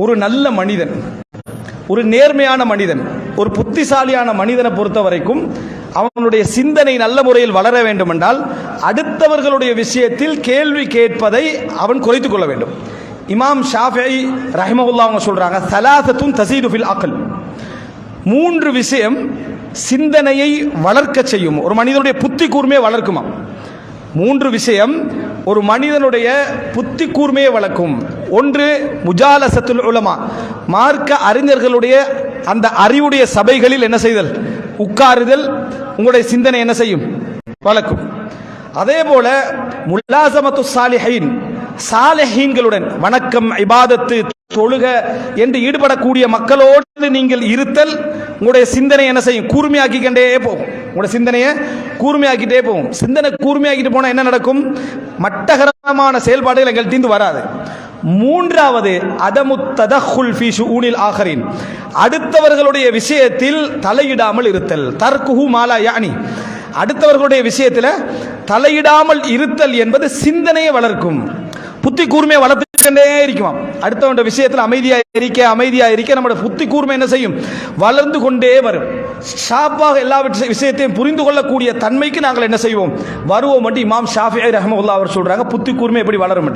ஒரு நல்ல மனிதன், ஒரு நேர்மையான மனிதன், ஒரு புத்திசாலியான மனிதனை பொறுத்த வரைக்கும் அவனுடைய சிந்தனை நல்ல முறையில் வளர வேண்டும் என்றால் அடுத்தவர்களுடைய விஷயத்தில் கேள்வி கேட்பதை அவன் குறைத்துக் கொள்ள வேண்டும். இமாம் ஷாஃபிஈ ரஹிமஹுல்லாஹ் அவங்க சொல்றாங்க, ஸலாஸத்துன் தஸீது ஃபில் அக்ல், 3 விஷயம் சிந்தனையை வளர்க்க செய்யும், ஒரு மனிதனுடைய புத்தி கூர்மையை வளர்க்குமா. 3 விஷயம் ஒரு மனிதனுடைய புத்தி கூர்மையை வளர்க்கும். ஒன்று முஜாலசத்துல் உலமா, மார்க்க அறிஞர்களுடைய அந்த அறிவுடைய சபைகளில் என்ன செய்தல், உட்காருதல், உங்களுடைய சிந்தனை என்ன செய்யும், வளர்க்கும். அதே போல முலாசமத்து சாலிஹீன், சாலிஹீன்களுடன் வணக்கம், இபாதத்து, தொழுக என்று ஈடுபடக்கூடிய மக்களோடு நீங்கள் இருத்தல் உங்களுடைய சிந்தனை என்ன செய்யும், கூர்மையாக்கிக்கிட்டே போகும். உங்களுடைய சிந்தனையை கூர்மையாக்கிட்டே போகும். சிந்தனை கூர்மையாக்கிட்டு போனால் என்ன நடக்கும், மட்டகரமான செயல்பாடுகள் எங்கள்கிட்ட வராது. 3வது அதமு ததஹுல் ஃபீ ஷுஊனில் ஆகரின், அடுத்தவர்களுடைய விஷயத்தில் தலையிடாமல் இருத்தல். தர்குஹு மாலா யானி, அடுத்தவர்களுடைய விஷயத்தில் தலையிடாமல் இருத்தல் என்பது சிந்தனையை வளர்க்கும், புத்தி கூர்மையை வளர்த்துக்கிட்டே இருக்குமா. அடுத்தவனுடைய விஷயத்தில் அமைதியா இருக்க நம்முடைய புத்தி கூர்மை என்ன செய்யும், வளர்ந்து கொண்டே வரும். ஷாப்பாக எல்லா விஷயத்தையும் புரிந்து கொள்ளக்கூடிய தன்மைக்கு நாங்கள் என்ன செய்வோம், வருவோம். இமாம் ஷாஃபிஈ ரஹ்மத்துல்லாஹி அவர் சொல்றாங்க, புத்தி கூர்மை எப்படி வளரும்.